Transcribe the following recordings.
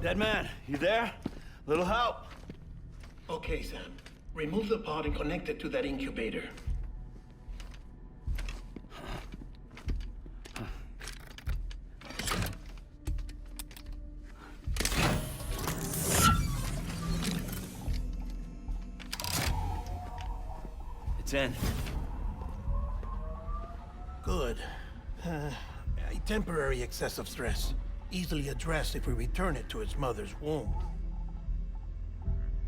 Dead man, you there? Little help? Okay, Sam. Remove the pod and connect it to that incubator. It's in. Good. A temporary excessive stress. Easily addressed if we return it to its mother's womb.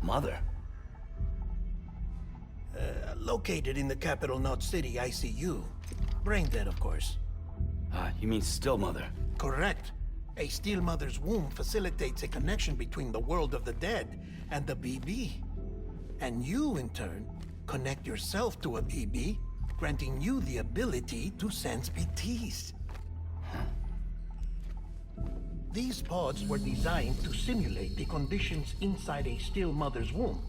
Mother? Located in the capital Knot City ICU. Brain dead, of course. You mean still mother? Correct. A still mother's womb facilitates a connection between the world of the dead and the BB. And you, in turn, connect yourself to a BB, granting you the ability to sense BTs. These pods were designed to simulate the conditions inside a still mother's womb.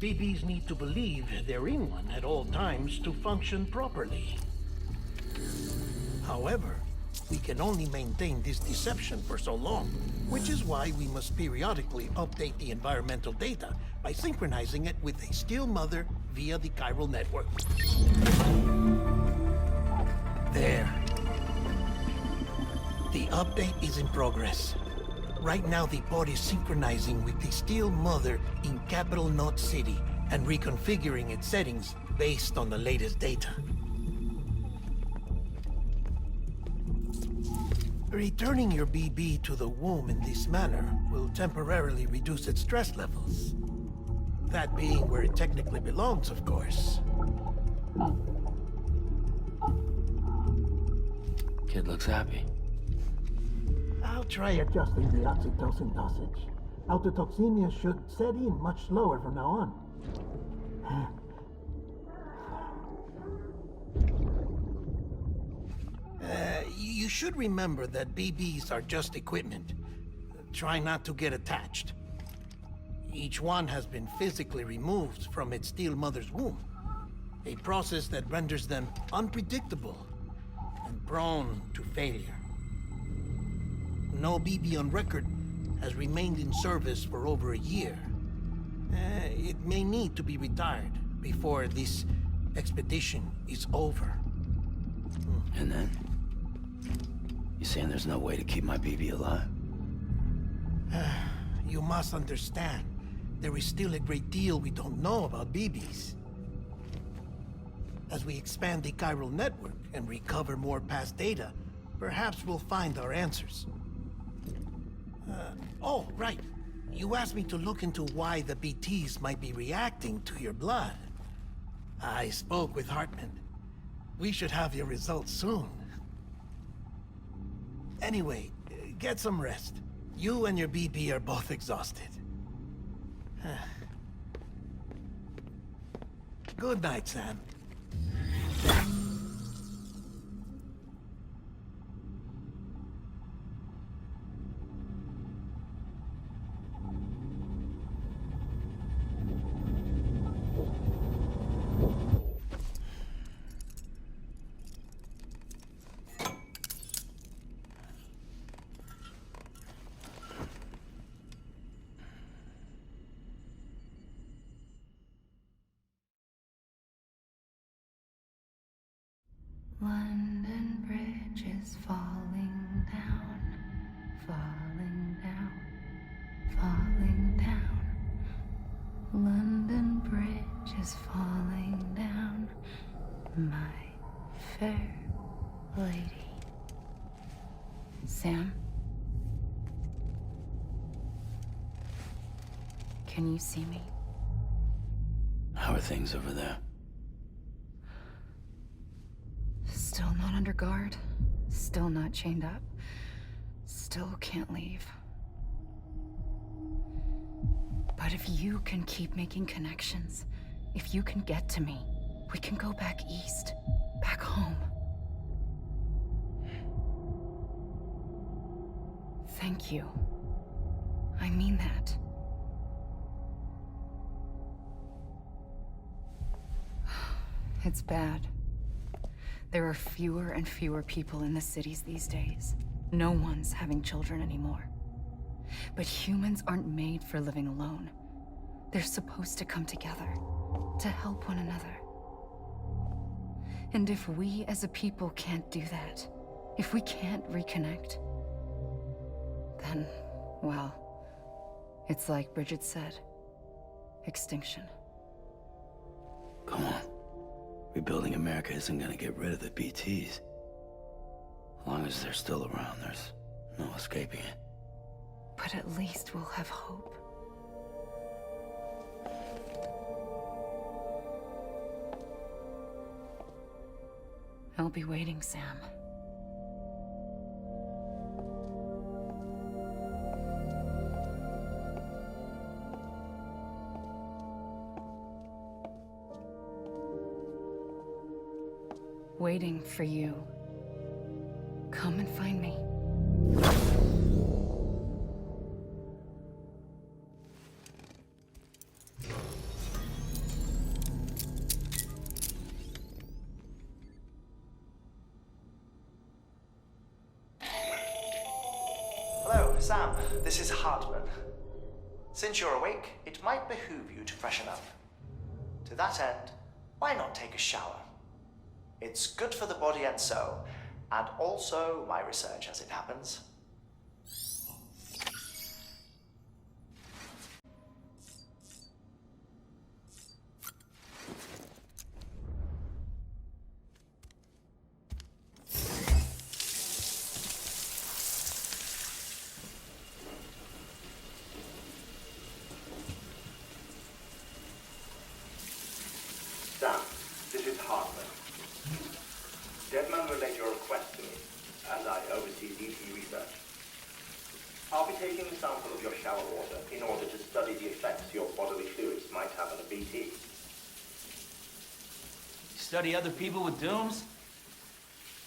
BBs need to believe they're in one at all times to function properly. However, we can only maintain this deception for so long, which is why we must periodically update the environmental data by synchronizing it with a still mother via the chiral network. There. The update is in progress. Right now, the pod is synchronizing with the still mother in capital Knot City and reconfiguring its settings based on the latest data. Returning your BB to the womb in this manner will temporarily reduce its stress levels. That being where it technically belongs, of course. Kid looks happy. I'll try adjusting the oxytocin dosage. Autotoxemia should set in much slower from now on. You should remember that BBs are just equipment. Try not to get attached. Each one has been physically removed from its still mother's womb. A process that renders them unpredictable and prone to failure. No BB on record has remained in service for over a year. It may need to be retired before this expedition is over. And then? You saying there's no way to keep my BB alive? You must understand, there is still a great deal we don't know about BBs. As we expand the chiral network and recover more past data, perhaps we'll find our answers. Oh, right. You asked me to look into why the BTs might be reacting to your blood. I spoke with Hartman. We should have your results soon. Anyway, get some rest. You and your BB are both exhausted. Good night, Sam. London Bridge is falling down, falling down, falling down. London Bridge is falling down, my fair lady. Sam? Can you see me? How are things over there? Still not under guard, still not chained up, still can't leave. But if you can keep making connections, if you can get to me, we can go back east, back home. Thank you. I mean that. It's bad. There are fewer and fewer people in the cities these days. No one's having children anymore. But humans aren't made for living alone. They're supposed to come together, to help one another. And if we as a people can't do that, if we can't reconnect, then, well, it's like Bridget said, extinction. Come on. Rebuilding America isn't gonna get rid of the BTs. As long as they're still around, there's no escaping it. But at least we'll have hope. I'll be waiting, Sam. Waiting for you. Come and find me. Hello, Sam. This is Hartman. Since you're awake, it might behoove you to freshen up. To that end, why not take a shower? It's good for the body and soul, and also my research as it happens. Sam, this is Hartman. Deadman relayed your request to me, as I oversee DT research. I'll be taking a sample of your shower water in order to study the effects your bodily fluids might have on a BT. Study other people with dooms?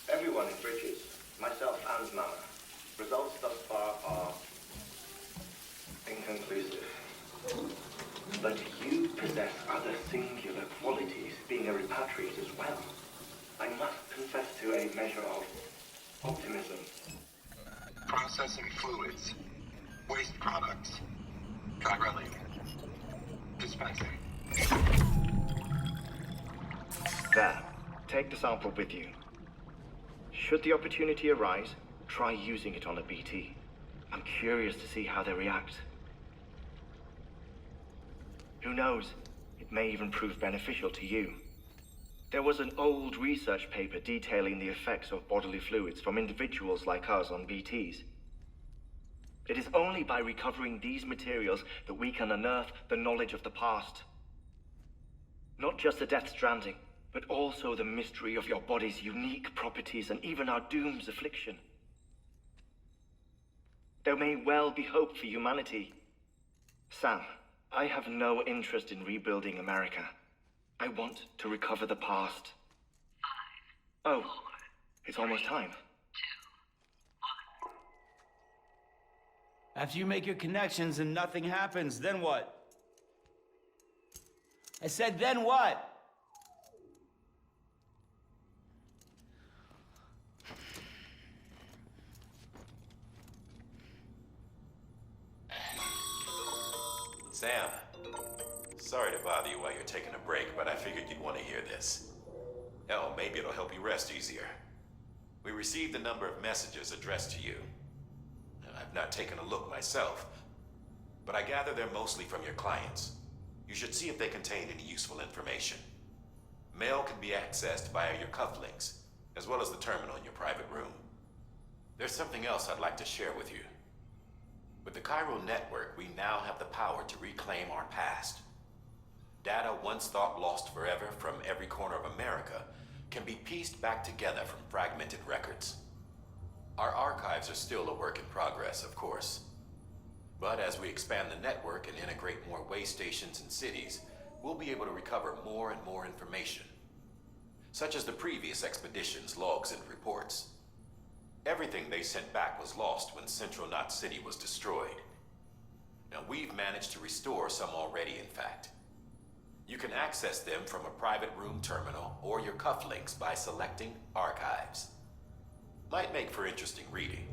Everyone in Bridges, myself and Mama. Results thus far are inconclusive. But you possess other singular qualities, being a repatriate as well. I must confess to a measure of optimism. Processing fluids. Waste products. Chirelli. Dispensing. There. Take the sample with you. Should the opportunity arise, try using it on a BT. I'm curious to see how they react. Who knows? It may even prove beneficial to you. There was an old research paper detailing the effects of bodily fluids from individuals like us on BTs. It is only by recovering these materials that we can unearth the knowledge of the past. Not just the Death Stranding, but also the mystery of your body's unique properties and even our doom's affliction. There may well be hope for humanity. Sam, I have no interest in rebuilding America. I want to recover the past. 5, oh, 4, it's almost time. 2, 1. After you make your connections and nothing happens, then what? I said, then what? Sam, sorry to bother you while you're taking a break, but I figured you'd want to hear this. Hell, maybe it'll help you rest easier. We received a number of messages addressed to you. I've not taken a look myself, but I gather they're mostly from your clients. You should see if they contain any useful information. Mail can be accessed via your cufflinks, as well as the terminal in your private room. There's something else I'd like to share with you. With the Chiral network, we now have the power to reclaim our past. Data once thought lost forever from every corner of America can be pieced back together from fragmented records. Our archives are still a work in progress, of course. But as we expand the network and integrate more way stations and cities, we'll be able to recover more and more information, such as the previous expedition's logs and reports. Everything they sent back was lost when Central Knot City was destroyed. Now, we've managed to restore some already, in fact. You can access them from a private room terminal or your cufflinks by selecting Archives. Might make for interesting reading.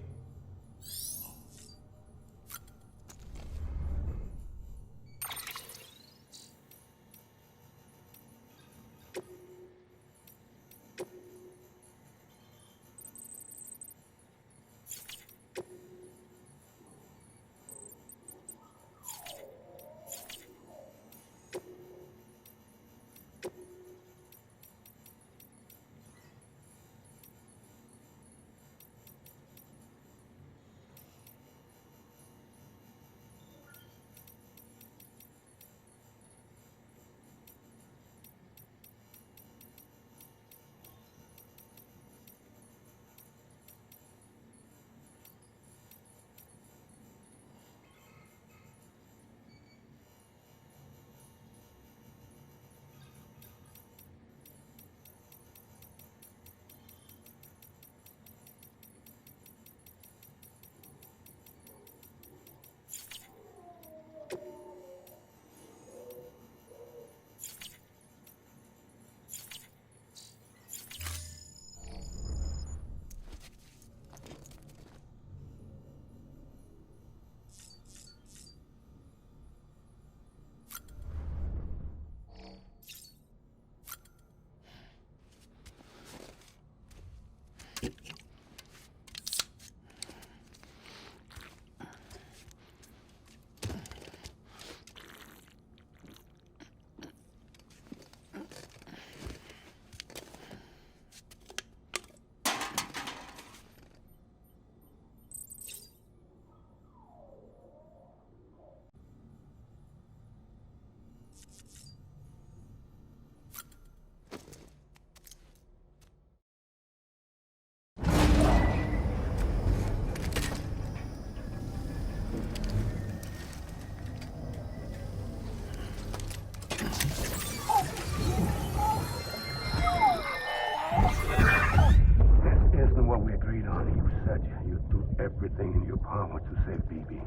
everything in your power to save BB.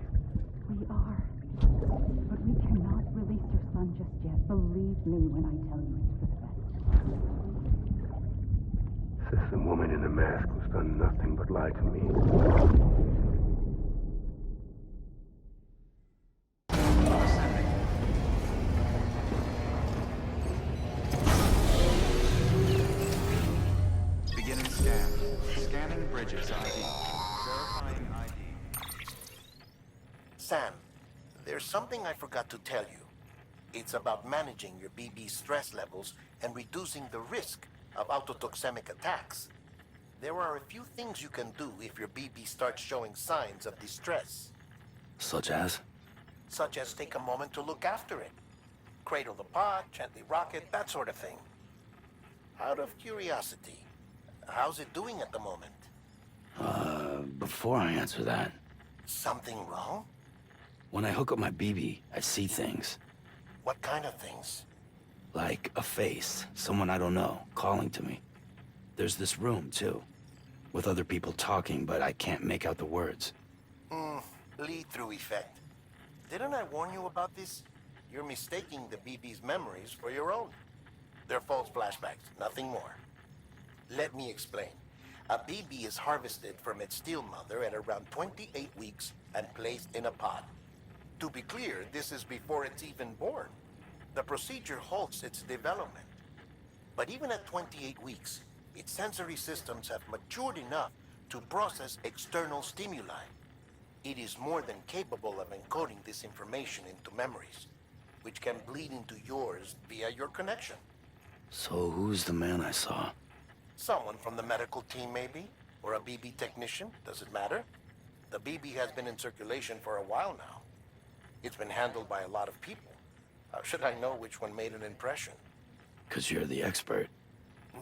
We are. But we cannot release your son just yet. Believe me when I tell you it's for the best. Says the woman in the mask who's done nothing but lie to me. Beginning scan. Scanning Bridget's ID. Verifying ID. Sam, there's something I forgot to tell you. It's about managing your BB stress levels and reducing the risk of autotoxemic attacks. There are a few things you can do if your BB starts showing signs of distress. Such as? Such as take a moment to look after it. Cradle the pod, gently rock it, that sort of thing. Out of curiosity, how's it doing at the moment? Before I answer that, Something wrong? when I hook up my BB, I see things. What kind of things? Like a face, someone I don't know, calling to me. There's this room, too, with other people talking, but I can't make out the words. Lead-through effect. Didn't I warn you about this? You're mistaking the BB's memories for your own. They're false flashbacks, nothing more. Let me explain. A BB is harvested from its steel mother at around 28 weeks and placed in a pod. To be clear, this is before it's even born. The procedure halts its development. But even at 28 weeks, its sensory systems have matured enough to process external stimuli. It is more than capable of encoding this information into memories, which can bleed into yours via your connection. So who's the man I saw? Someone from the medical team, maybe? Or a BB technician? Does it matter? The BB has been in circulation for a while now. It's been handled by a lot of people. How should I know which one made an impression? 'Cause you're the expert.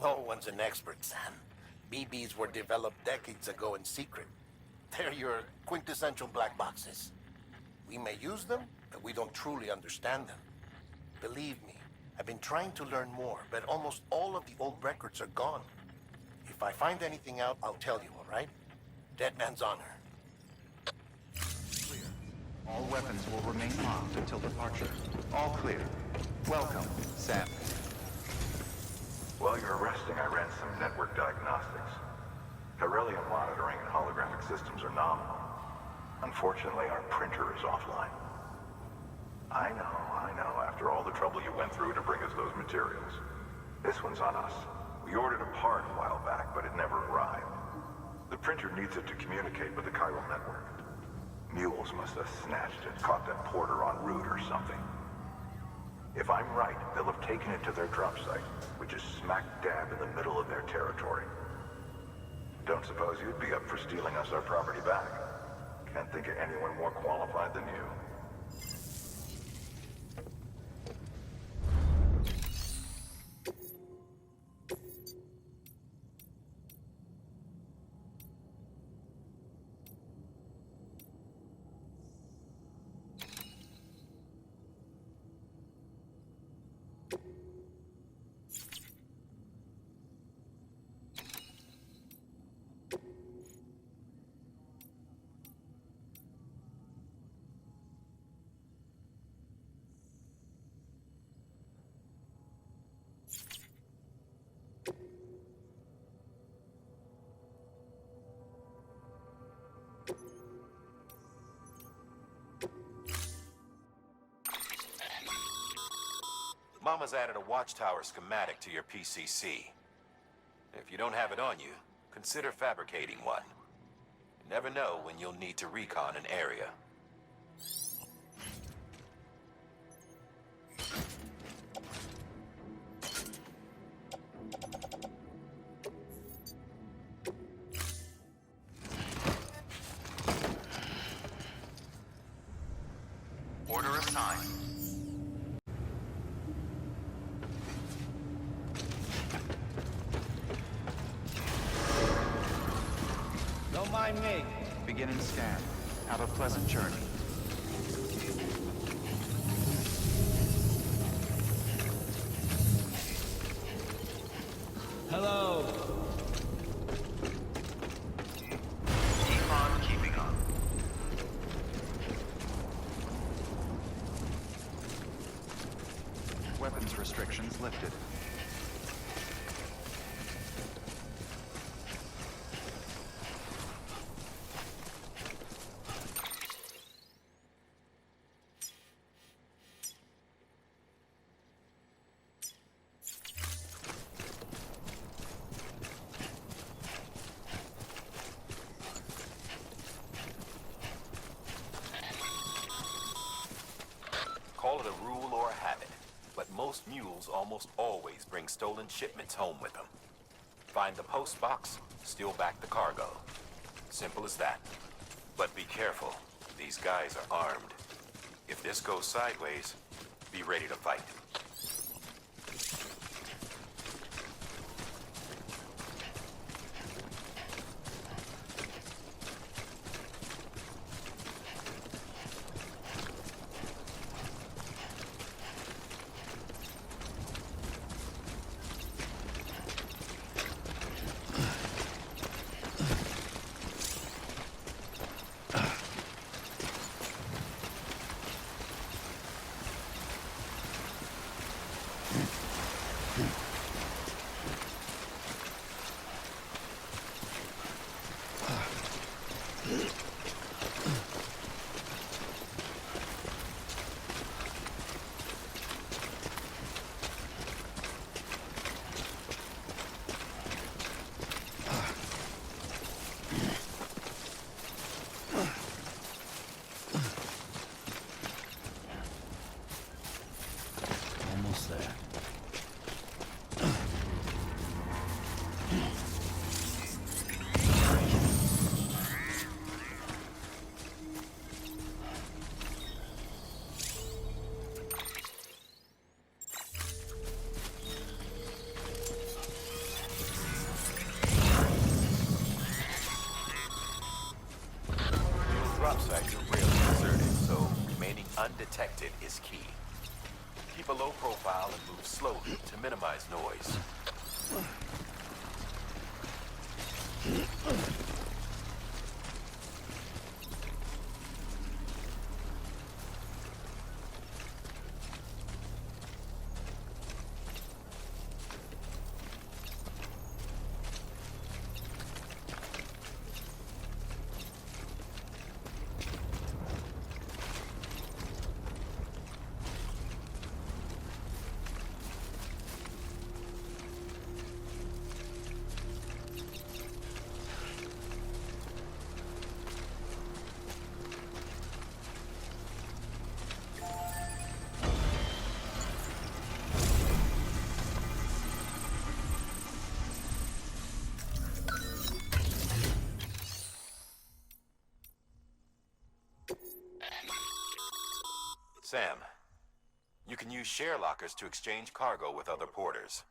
No one's an expert, Sam. BBs were developed decades ago in secret. They're your quintessential black boxes. We may use them, but we don't truly understand them. Believe me, I've been trying to learn more, but almost all of the old records are gone. If I find anything out, I'll tell you, all right? Dead man's honor. Clear. All weapons will remain locked until departure. All clear. Welcome, Sam. While you're resting, I ran some network diagnostics. Beryllium monitoring and holographic systems are nominal. Unfortunately, our printer is offline. I know. After all the trouble you went through to bring us those materials. This one's on us. We ordered a part a while back, but it never arrived. The printer needs it to communicate with the chiral network. Mules must have snatched it, caught that porter en route or something. If I'm right, they'll have taken it to their drop site, which is smack dab in the middle of their territory. Don't suppose you'd be up for stealing us our property back? Can't think of anyone more qualified than you. Mama's added a watchtower schematic to your PCC. If you don't have it on you, consider fabricating one. You never know when you'll need to recon an area. Order assigned. Don't mind me. Beginning scan. Have a pleasant journey. Hello. Keep on keeping on. access restrictions lifted. Call it a rule or a habit, but most mules almost always bring stolen shipments home with them. Find the post box, steal back the cargo. Simple as that. But be careful. These guys are armed. If this goes sideways, be ready to fight. Almost there. Drop sites are rarely deserted, so remaining undetected is key. Keep a low profile and move slowly to minimize noise. Sam, you can use share lockers to exchange cargo with other porters.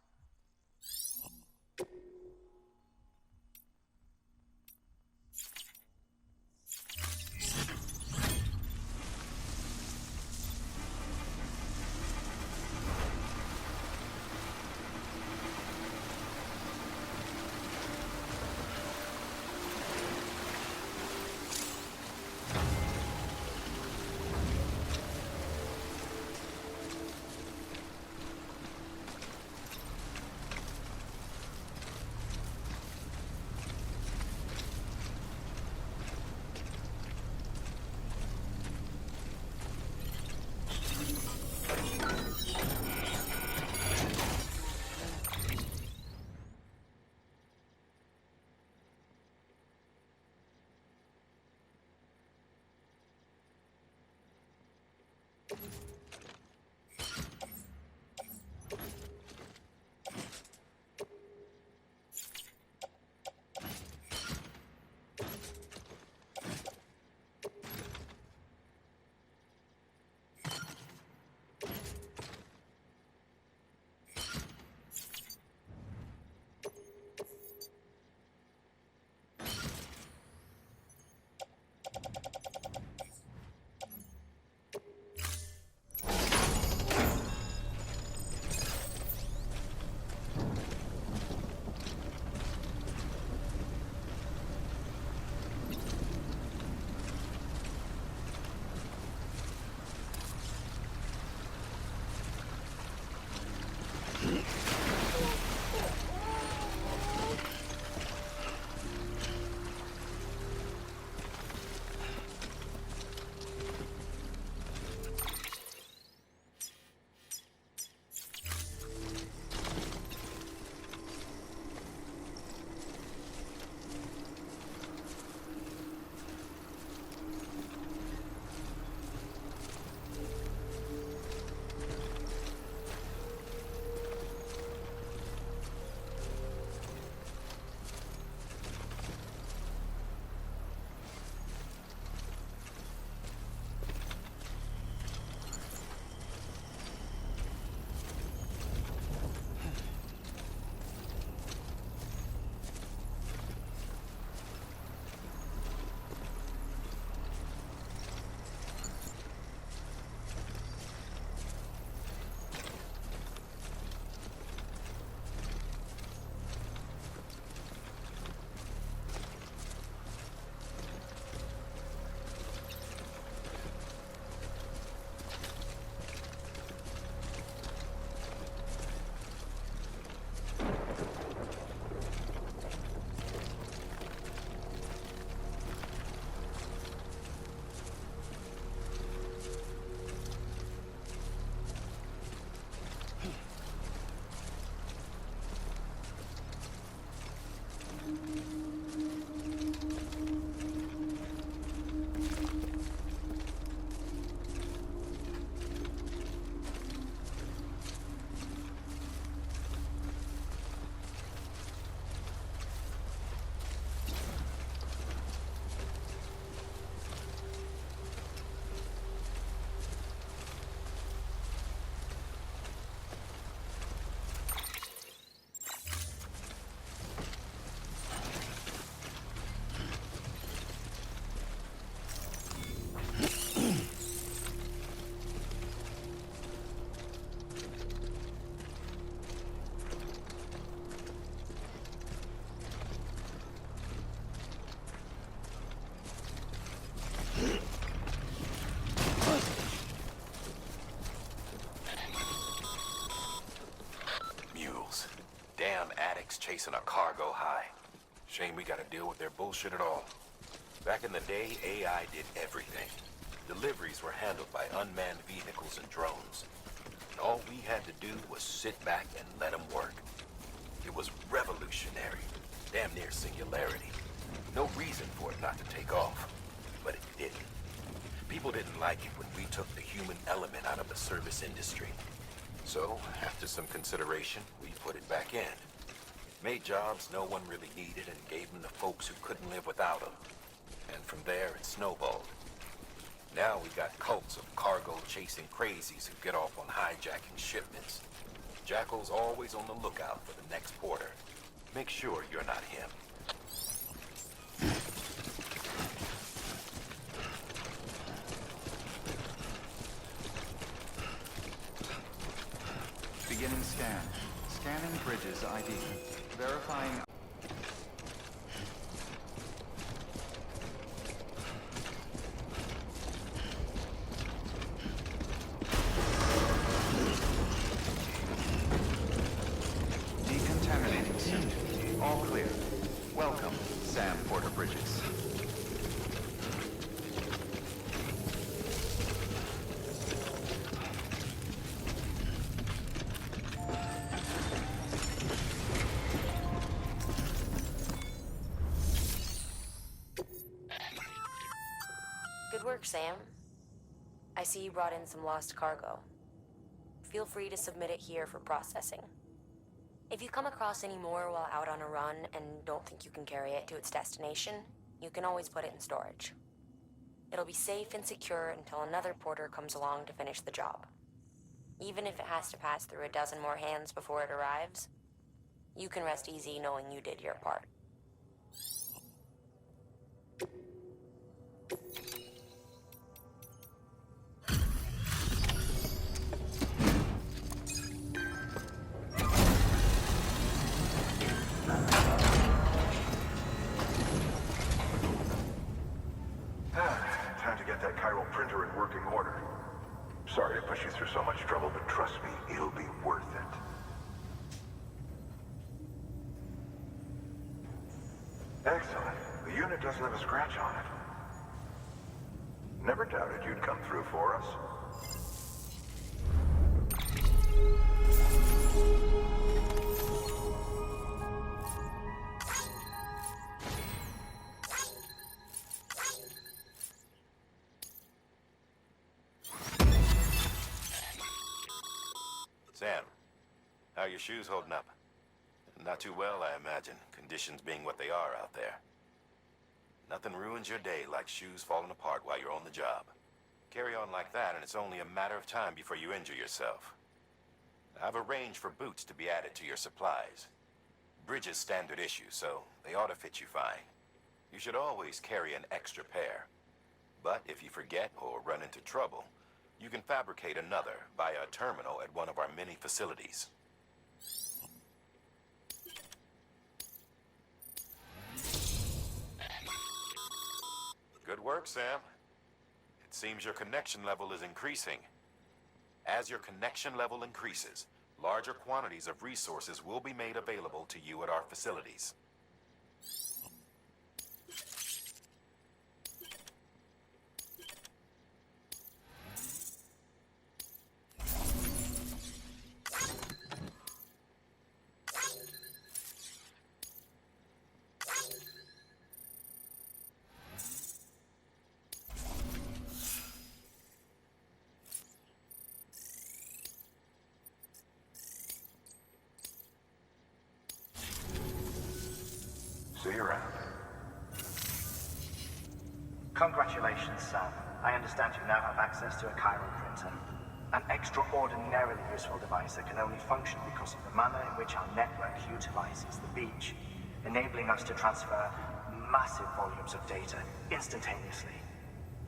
addicts chasing a cargo high. Shame we gotta deal with their bullshit at all. Back in the day, AI did everything. Deliveries were handled by unmanned vehicles and drones. And all we had to do was sit back and let them work. It was revolutionary, damn near singularity. No reason for it not to take off, but it didn't. People didn't like it when we took the human element out of the service industry. So, after some consideration, we put it back in. Made jobs no one really needed and gave them to folks who couldn't live without them. And from there, it snowballed. Now we got cults of cargo-chasing crazies who get off on hijacking shipments. Jackal's always on the lookout for the next porter. Make sure you're not him. Beginning scan. Scanning Bridges ID. Verifying. Decontaminating suit. All clear. Welcome, Sam Porter Bridges. Good work, Sam. I see you brought in some lost cargo. Feel free to submit it here for processing. If you come across any more while out on a run and don't think you can carry it to its destination, you can always put it in storage. It'll be safe and secure until another porter comes along to finish the job. Even if it has to pass through a dozen more hands before it arrives, you can rest easy knowing you did your part. Time to get that chiral printer in working order. Sorry to push you through so much trouble, but trust me, it'll be worth it. Excellent. The unit doesn't have a scratch on it. Never doubted you'd come through for us. Sam, how are your shoes holding up? Not too well, I imagine, conditions being what they are out there. Nothing ruins your day like shoes falling apart while you're on the job. Carry on like that, and it's only a matter of time before you injure yourself. I've arranged for boots to be added to your supplies. Bridges standard issue, so they ought to fit you fine. You should always carry an extra pair. But if you forget or run into trouble, you can fabricate another via a terminal at one of our many facilities. Good work, Sam. It seems your connection level is increasing. As your connection level increases, larger quantities of resources will be made available to you at our facilities. See you around. Congratulations, Sam. I understand you now have access to a chiral printer. An extraordinarily useful device that can only function because of the manner in which our network utilizes the beach, enabling us to transfer massive volumes of data instantaneously.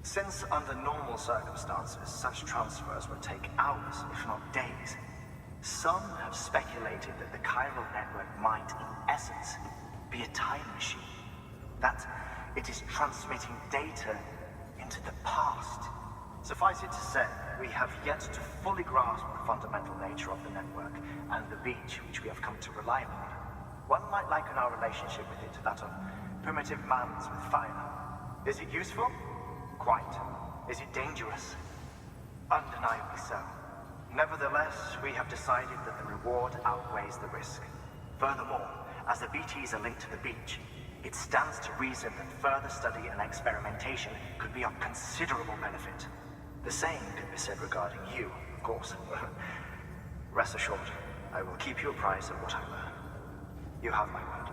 Since under normal circumstances, such transfers would take hours, if not days, some have speculated that the chiral network might, in essence, be a time machine. That it is transmitting data into the past. Suffice it to say, we have yet to fully grasp the fundamental nature of the network and the beach which we have come to rely upon. One might liken our relationship with it to that of primitive mans with fire. Is it useful? Quite. Is it dangerous? Undeniably so. Nevertheless, we have decided that the reward outweighs the risk. Furthermore, as the BTs are linked to the beach, it stands to reason that further study and experimentation could be of considerable benefit. The same could be said regarding you, of course. Rest assured, I will keep you apprised of what I learn. You have my word.